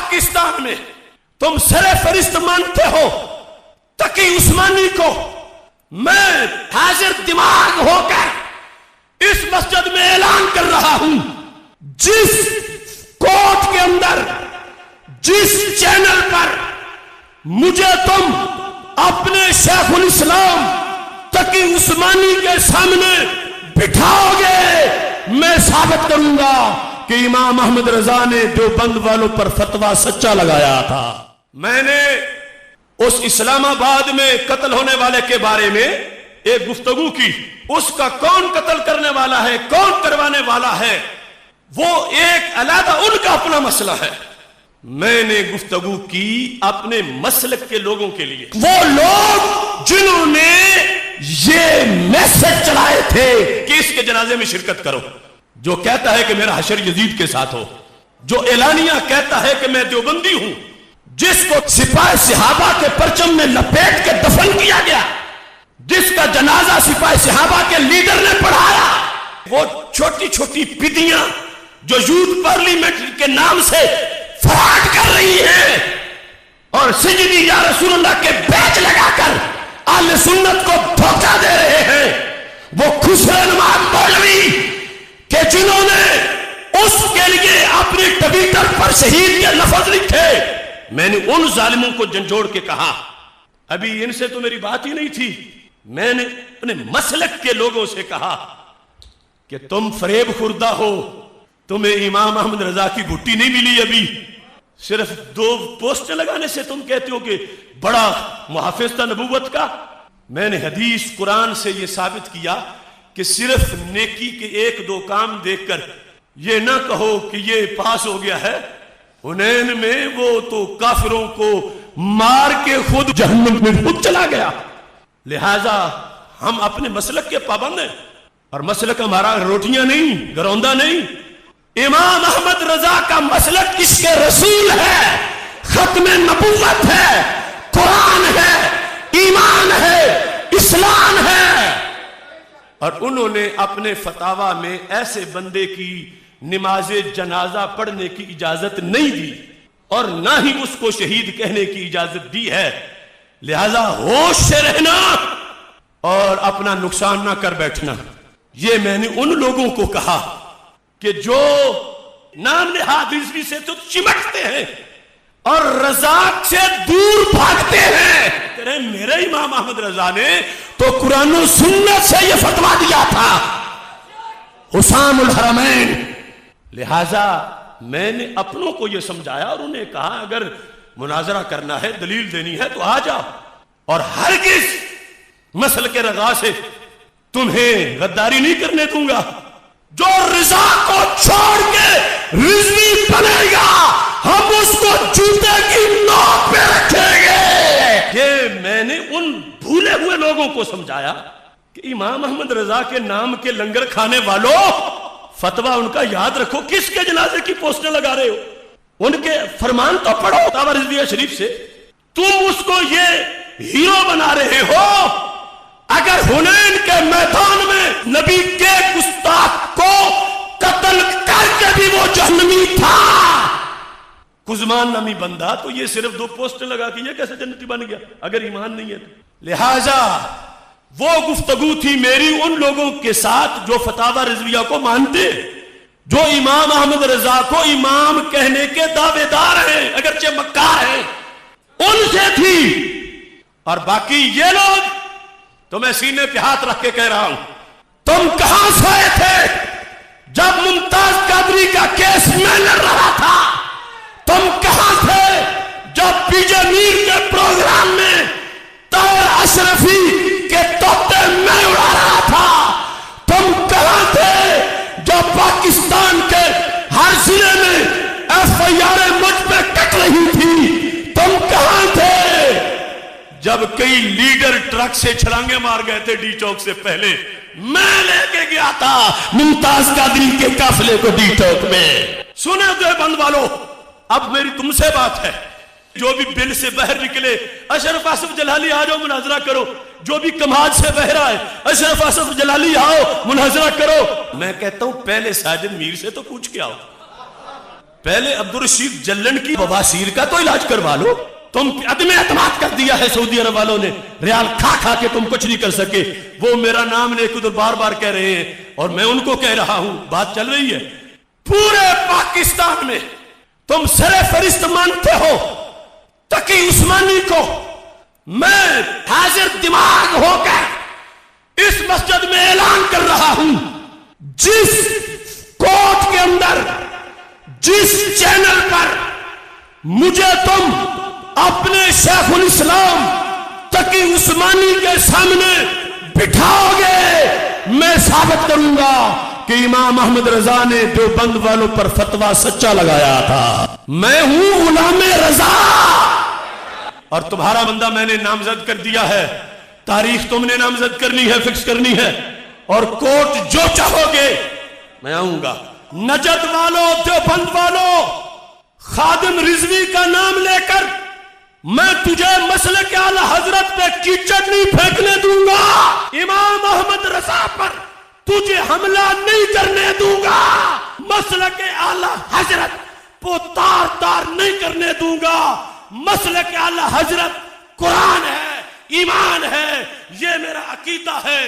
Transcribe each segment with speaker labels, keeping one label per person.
Speaker 1: پاکستان میں تم سر فہرست مانتے ہو تقی عثمانی کو، میں حاضر دماغ ہو کر اس مسجد میں اعلان کر رہا ہوں، جس کوٹ کے اندر جس چینل پر مجھے تم اپنے شیخ الاسلام تقی عثمانی کے سامنے بٹھاؤ گے، میں ثابت کروں گا کہ امام احمد رضا نے دیوبند والوں پر فتویٰ سچا لگایا تھا۔ میں نے اس اسلام آباد میں قتل ہونے والے کے بارے میں ایک گفتگو کی، اس کا کون قتل کرنے والا ہے، کون کروانے والا ہے، وہ ایک علیحدہ ان کا اپنا مسئلہ ہے۔ میں نے گفتگو کی اپنے مسلک کے لوگوں کے لیے، وہ لوگ جنہوں نے یہ میسج چلائے تھے کہ اس کے جنازے میں شرکت کرو، جو کہتا ہے کہ میرا حشر یزید کے ساتھ ہو، جو اعلانیہ کہتا ہے کہ میں دیوبندی ہوں، جس کو سپاہ صحابہ کے پرچم میں لپیٹ کے دفن کیا گیا، جس کا جنازہ سپاہ صحابہ کے لیڈر نے پڑھایا، وہ چھوٹی چھوٹی پدیاں جو یوتھ پارلیمنٹ کے نام سے فراڈ کر رہی ہیں اور سجدی یا رسول اللہ کے بیچ لگا کر اہل سنت کو دھوکہ دے رہے ہیں، وہ خسرنما مولوی کہ جنہوں نے اس کے لیے اپنی ٹویٹر پر شہید کے لفظ لکھے، میں نے ان ظالموں کو جھنجھوڑ کے کہا، ابھی ان سے تو میری بات ہی نہیں تھی، میں نے اپنے مسلک کے لوگوں سے کہا کہ تم فریب خوردہ ہو، تمہیں امام احمد رضا کی گھٹی نہیں ملی، ابھی صرف 2 پوسٹیں لگانے سے تم کہتے ہو کہ بڑا محافظ تھا نبوت کا۔ میں نے حدیث قرآن سے یہ ثابت کیا کہ صرف نیکی کے 1-2 کام دیکھ کر یہ نہ کہو کہ یہ پاس ہو گیا ہے، حنین میں وہ تو کافروں کو مار کے خود جہنم میں خود چلا گیا۔ لہذا ہم اپنے مسلک کے پابند ہیں، اور مسلک ہمارا روٹیاں نہیں، گروندہ نہیں۔ امام احمد رضا کا مسلک عشق رسول ہے، ختم نبوت ہے، قرآن ہے، ایمان ہے، اسلام ہے، اور انہوں نے اپنے فتاوی میں ایسے بندے کی نماز جنازہ پڑھنے کی اجازت نہیں دی، اور نہ ہی اس کو شہید کہنے کی اجازت دی ہے۔ لہذا ہوش سے رہنا اور اپنا نقصان نہ کر بیٹھنا۔ یہ میں نے ان لوگوں کو کہا کہ جو نام نہاد رضوی سے تو چمٹتے ہیں اور رضا سے دور بھاگتے ہیں، کہ میرے امام احمد رضا نے تو قرآن و سنت سے یہ فتویٰ دیا تھا، حسام الحرمین۔ لہذا میں نے اپنوں کو یہ سمجھایا اور انہیں کہا اگر مناظرہ کرنا ہے، دلیل دینی ہے تو آ جاؤ، اور ہرگز مسل کے رضا سے تمہیں غداری نہیں کرنے دوں گا۔ جو رضا کو چھوڑ کے رضوی بنے گا، ہم اس کو جوتے کی نوک پہ رکھیں گے۔ یہ میں نے ان بھولے ہوئے لوگوں کو سمجھایا کہ امام احمد رضا کے نام کے لنگر کھانے والوں، فتویٰ ان کا یاد رکھو، کس کے جنازے کی پوسٹیں لگا رہے ہو، ان کے فرمان تو پڑھو فتاوی رضویہ شریف سے۔ تم اس کو یہ ہیرو بنا رہے ہو۔ اگر حنین کے میدان میں نبی کے گستاخ کو قتل کر کے بھی وہ جہنمی تھا، قزمان نامی بندہ، تو یہ صرف 2 پوسٹیں لگا کے یہ کیسے جنتی بن گیا اگر ایمان نہیں ہے؟ لہذا وہ گفتگو تھی میری ان لوگوں کے ساتھ جو فتاوی رضویہ کو مانتے، جو امام احمد رضا کو امام کہنے کے دعوے دار ہیں، اگرچہ مکار ہیں، ان سے تھی۔ اور باقی یہ لوگ تو میں سینے پہ ہاتھ رکھ کے کہہ رہا ہوں، تم کہاں سوئے تھے جب ممتاز قادری کا کیس میں لڑ رہا تھا؟ تم کہاں تھے جب پی جے میر کے پروگرام میں طاہر اشرفی کے طوطے میں اڑا رہا تھا؟ تم کہاں تھے جب پاکستان کے ہر ضلع میں ایف آئی آر مجھ پہ کٹ رہی تھی؟ تم کہاں تھے جب کئی لیڈر ٹرک سے چھلانگے مار گئے تھے ڈی چوک سے پہلے؟ میں لے کے گیا تھا ممتاز قادری کے قافلے کو ڈی چوک میں۔ سنے دیوبند والو، اب میری تم سے بات ہے، جو بھی بل سے باہر نکلے، اشرف آصف جلالی آ جاؤ مناظرہ کرو، جو بھی کماج سے بہ رہا ہے اشرف آصف جلالی آؤ مناظرہ کرو۔ میں کہتا ہوں پہلے ساجد میر سے تو پوچھ کے آؤ، پہلے عبدالرشید جلن کی بواسیر کا تو علاج کروا لو. تم عدم اعتماد کر دیا ہے سعودی عرب والوں نے, ریال کھا کھا کے تم کچھ نہیں کر سکے. وہ میرا نام نے ادھر بار بار کہہ رہے ہیں اور میں ان کو کہہ رہا ہوں, بات چل رہی ہے. پورے پاکستان میں تم سر فہرست مانتے ہو تقی عثمانی کو. میں حاضر دماغ ہو کر اس مسجد میں اعلان کر رہا ہوں, جس کوٹ کے اندر جس چینل پر مجھے تم اپنے شیخ الاسلام تقی عثمانی کے سامنے بٹھاؤ گے, میں ثابت کروں گا کہ امام احمد رضا نے دیوبند والوں پر فتویٰ سچا لگایا تھا. میں ہوں غلام رضا اور تمہارا بندہ میں نے نامزد کر دیا ہے. تاریخ تم نے نامزد کرنی ہے, فکس کرنی ہے, اور کوٹ جو چاہو گے میں آؤں گا. نجد والوں, دیوبند والوں, خادم رضوی کا نام لے کر میں تجھے مسلک اعلی حضرت پہ کیچڑ نہیں پھینکنے دوں گا. امام احمد رضا پر تجھے حملہ نہیں کرنے دوں گا. مسلک اعلی حضرت کو تار تار نہیں کرنے دوں گا. مسلک اعلی حضرت قرآن ہے, ایمان ہے, یہ میرا عقیدہ ہے.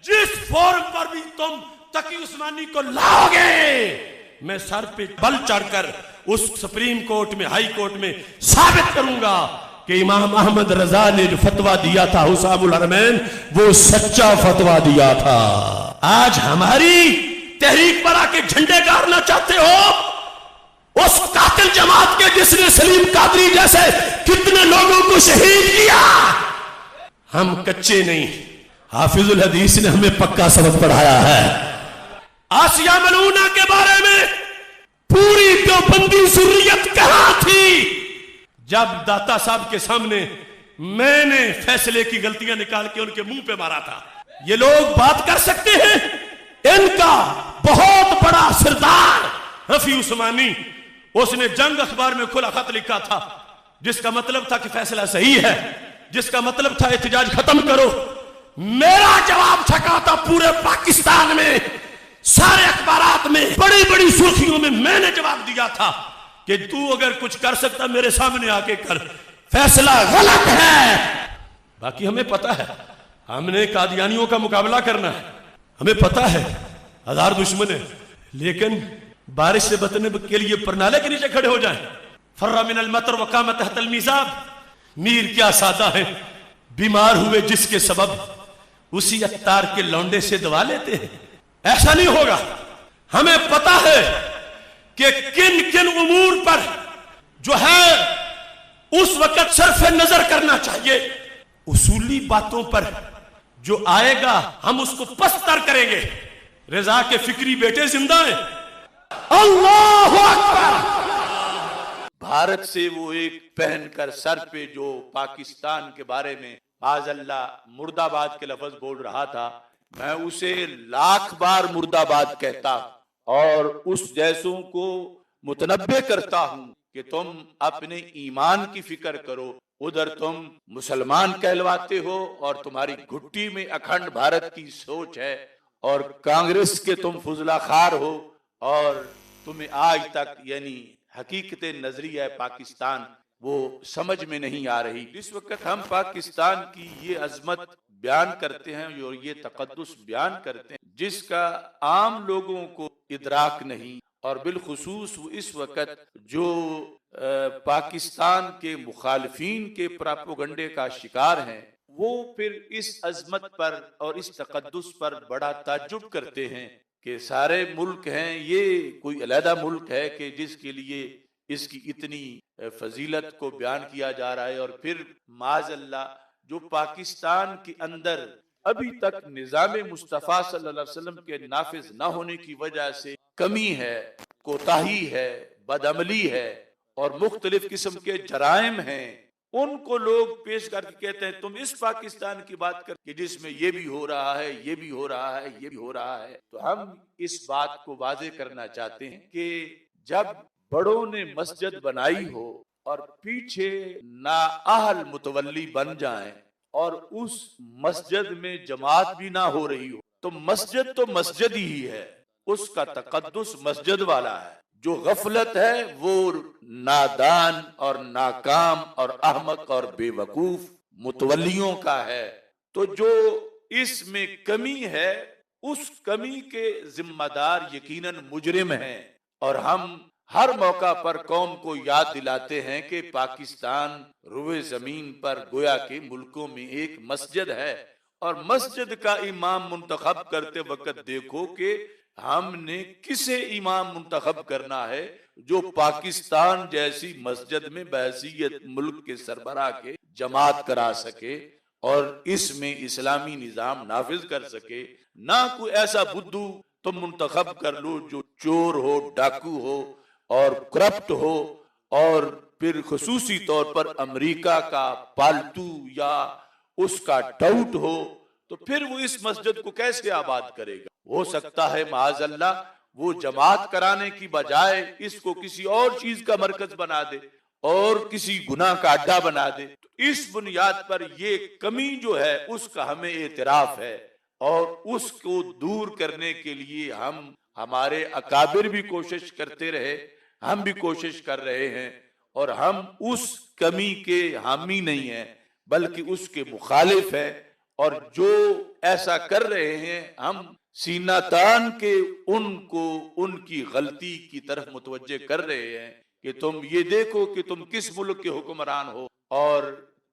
Speaker 1: جس فورم پر بھی تم تقی عثمانی کو لاؤ گے میں سر پہ بل چڑھ کر اس سپریم کورٹ میں, ہائی کورٹ میں ثابت کروں گا کہ امام احمد رضا نے جو فتویٰ دیا تھا حسام الحرمین وہ سچا فتویٰ دیا تھا. آج ہماری تحریک پر آ کے جھنڈے گاڑنا چاہتے ہو اس قاتل جماعت کے جس نے سلیم قادری جیسے کتنے لوگوں کو شہید کیا. ہم کچے نہیں, حافظ الحدیث نے ہمیں پکا سبق پڑھایا ہے. آسیہ ملونہ کے بارے میں پوری دیوبندی ذریت کہاں تھی جب داتا صاحب کے سامنے میں نے فیصلے کی غلطیاں نکال کے ان کے منہ پہ مارا تھا. یہ لوگ بات کر سکتے ہیں. ان کا بہت بڑا سردار رفیع عثمانی, اس نے جنگ اخبار میں کھلا خط لکھا تھا جس کا مطلب تھا کہ فیصلہ صحیح ہے, جس کا مطلب تھا احتجاج ختم کرو. میرا جواب چھکا تھا پورے پاکستان میں, سارے اخبارات میں, بڑی بڑی سرخیوں میں نے جواب دیا تھا کہ تو اگر کچھ کر سکتا میرے سامنے آ کے کر, فیصلہ غلط ہے. باقی ہمیں پتا ہے ہم نے قادیانیوں کا مقابلہ کرنا ہے, ہمیں پتا ہے ہزار دشمن ہے, لیکن بارش سے بچنے کے لیے پرنالے کے نیچے کھڑے ہو جائیں. فر من المطر وقام تحت المیزاب. میر کیا سادہ ہے, بیمار ہوئے جس کے سبب اسی اختار کے لونڈے سے دوا لیتے ہیں. ایسا نہیں ہوگا. ہمیں پتا ہے کہ کن کن امور پر جو ہے اس وقت صرف نظر کرنا چاہیے. اصولی باتوں پر جو آئے گا ہم اس کو پستر کریں گے. رضا کے فکری بیٹے زندہ ہیں. اللہ اکبر.
Speaker 2: بھارت سے وہ ایک پہن کر سر پہ جو پاکستان کے بارے میں معاذ اللہ مرد آباد کے لفظ بول رہا تھا, میں اسے لاکھ بار مرد آباد کہتا اور اس جیسوں کو متنبع کرتا ہوں کہ تم اپنے ایمان کی فکر کرو. ادھر تم مسلمان کہلواتے ہو اور تمہاری گھٹی میں اکھنڈ بھارت کی سوچ ہے, اور کانگریس کے تم فضلہ خار ہو, اور تمہیں آج تک یعنی حقیقت نظریہ پاکستان وہ سمجھ میں نہیں آ رہی. اس وقت ہم پاکستان کی یہ عظمت بیان کرتے ہیں اور یہ تقدس بیان کرتے ہیں جس کا عام لوگوں کو ادراک نہیں, اور بالخصوص وہ اس وقت جو پاکستان کے مخالفین کے پراپوگنڈے کا شکار ہیں, وہ پھر اس عظمت پر اور اس تقدس پر بڑا تعجب کرتے ہیں کہ سارے ملک ہیں, یہ کوئی علیحدہ ملک ہے کہ جس کے لیے اس کی اتنی فضیلت کو بیان کیا جا رہا ہے. اور پھر معاذ اللہ جو پاکستان کے اندر ابھی تک نظام مصطفیٰ صلی اللہ علیہ وسلم کے نافذ نہ ہونے کی وجہ سے کمی ہے, کوتاہی ہے, بدعملی ہے اور مختلف قسم کے جرائم ہیں, ان کو لوگ پیش کر کے کہتے ہیں تم اس پاکستان کی بات کر کہ جس میں یہ بھی ہو رہا ہے, یہ بھی ہو رہا ہے, یہ بھی ہو رہا ہے. تو ہم اس بات کو واضح کرنا چاہتے ہیں کہ جب بڑوں نے مسجد بنائی ہو اور پیچھے نااہل متولی بن جائیں اور اس مسجد میں جماعت بھی نہ ہو رہی ہو, تو مسجد ہی ہے, اس کا تقدس مسجد والا ہے. جو غفلت ہے وہ نادان اور ناکام اور احمق اور بے وقوف متولیوں کا ہے۔ تو جو اس میں کمی ہے اس کمی کے ذمہ دار یقیناً مجرم ہیں، اور ہم ہر موقع پر قوم کو یاد دلاتے ہیں کہ پاکستان روئے زمین پر گویا کے ملکوں میں ایک مسجد ہے، اور مسجد کا امام منتخب کرتے وقت دیکھو کہ ہم نے کسے امام منتخب کرنا ہے جو پاکستان جیسی مسجد میں بحیثیت ملک کے سربراہ کے جماعت کرا سکے اور اس میں اسلامی نظام نافذ کر سکے۔ نہ کوئی ایسا بدھو تم منتخب کر لو جو چور ہو، ڈاکو ہو اور کرپٹ ہو، اور پھر خصوصی طور پر امریکہ کا پالتو یا اس کا ٹاؤٹ ہو، تو پھر وہ اس مسجد کو کیسے آباد کرے گا؟ ہو سکتا ہے معاذ اللہ وہ جماعت کرانے کی بجائے اس کو کسی اور چیز کا مرکز بنا دے اور کسی گناہ کا اڈا بنا دے۔ تو اس بنیاد پر یہ کمی جو ہے اس کا ہمیں اعتراف ہے، اور اس کو دور کرنے کے لیے ہمارے اکابر بھی کوشش کرتے رہے، ہم بھی کوشش کر رہے ہیں، اور ہم اس کمی کے حامی نہیں ہیں بلکہ اس کے مخالف ہیں، اور جو ایسا کر رہے ہیں ہم سینہ تان کے ان کو ان کی غلطی کی طرف متوجہ کر رہے ہیں کہ تم یہ دیکھو کہ تم کس ملک کے حکمران ہو اور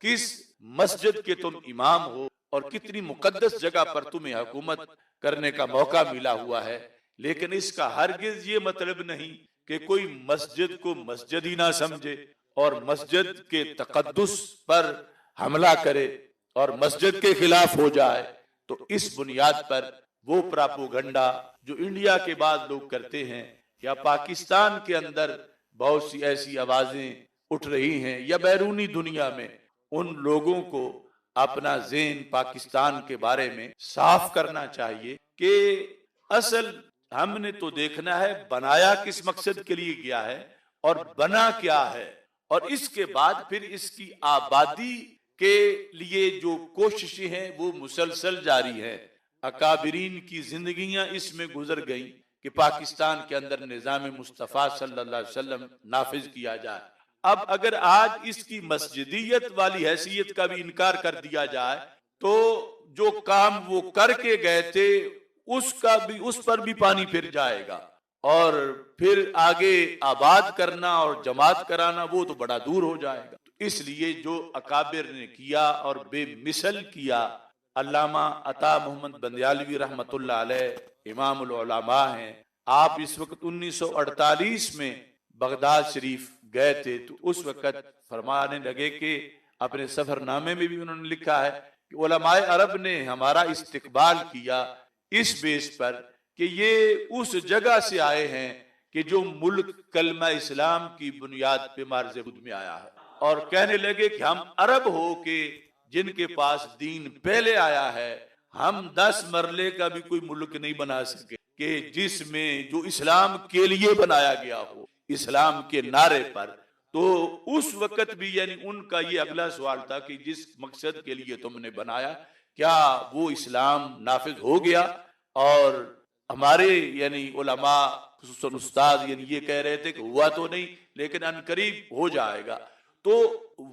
Speaker 2: کس مسجد کے تم امام ہو، اور کتنی مقدس جگہ پر تمہیں حکومت کرنے کا موقع ملا ہوا ہے۔ لیکن اس کا ہرگز یہ مطلب نہیں کہ کوئی مسجد کو مسجد ہی نہ سمجھے اور مسجد کے تقدس پر حملہ کرے اور مسجد کے خلاف ہو جائے۔ تو اس بنیاد پر وہ پراپوگنڈا جو انڈیا کے بعد لوگ کرتے ہیں، یا پاکستان کے اندر بہت سی ایسی آوازیں اٹھ رہی ہیں یا بیرونی دنیا میں، ان لوگوں کو اپنا ذہن پاکستان کے بارے میں صاف کرنا چاہیے کہ اصل ہم نے تو دیکھنا ہے بنایا کس مقصد کے لیے گیا ہے اور بنا کیا ہے، اور اس کے بعد پھر اس کی آبادی کے لیے جو کوششیں ہیں وہ مسلسل جاری ہیں۔ اکابرین کی زندگیاں اس میں گزر گئیں کہ پاکستان کے اندر نظام مصطفیٰ صلی اللہ علیہ وسلم نافذ کیا جائے۔ اب اگر آج اس کی مسجدیت والی حیثیت کا بھی انکار کر دیا جائے تو جو کام وہ کر کے گئے تھے اس پر بھی پانی پھر جائے گا، اور پھر آگے آباد کرنا اور جماعت کرانا وہ تو بڑا دور ہو جائے گا۔ اس لیے جو اکابر نے کیا اور بے مثل کیا، علامہ عطا محمد بندیالوی رحمت اللہ علیہ امام العلماء ہیں، آپ اس وقت 1948 میں بغداد شریف گئے تھے، تو اس وقت فرمانے لگے کہ اپنے سفر نامے میں بھی انہوں نے لکھا ہے کہ علماء عرب نے ہمارا استقبال کیا اس بیس پر کہ یہ اس جگہ سے آئے ہیں کہ جو ملک کلمہ اسلام کی بنیاد پہ مارز خود میں آیا ہے، اور کہنے لگے کہ ہم عرب ہو کے جن کے پاس دین پہلے آیا ہے، ہم 10 مرلے کا بھی کوئی ملک نہیں بنا سکے کہ جس میں جو اسلام کے لیے بنایا گیا ہو، اسلام کے نعرے پر۔ تو اس وقت بھی یعنی ان کا یہ اگلا سوال تھا کہ جس مقصد کے لیے تم نے بنایا کیا وہ اسلام نافذ ہو گیا؟ اور ہمارے یعنی علماء خصوصاً استاد یعنی یہ کہہ رہے تھے کہ ہوا تو نہیں لیکن عنقریب ہو جائے گا۔ تو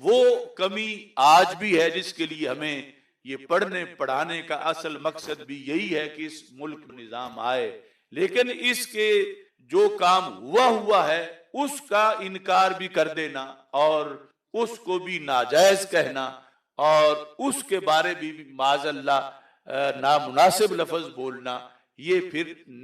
Speaker 2: وہ کمی آج بھی ہے جس کے لیے ہمیں یہ پڑھنے پڑھانے کا اصل مقصد بھی یہی ہے کہ اس ملک میں نظام آئے، لیکن اس کے جو کام ہوا ہے اس کا انکار بھی کر دینا اور اس کو بھی ناجائز کہنا اور اس کے بارے بھی معاذ اللہ نامناسب لفظ بولنا، یہ پھر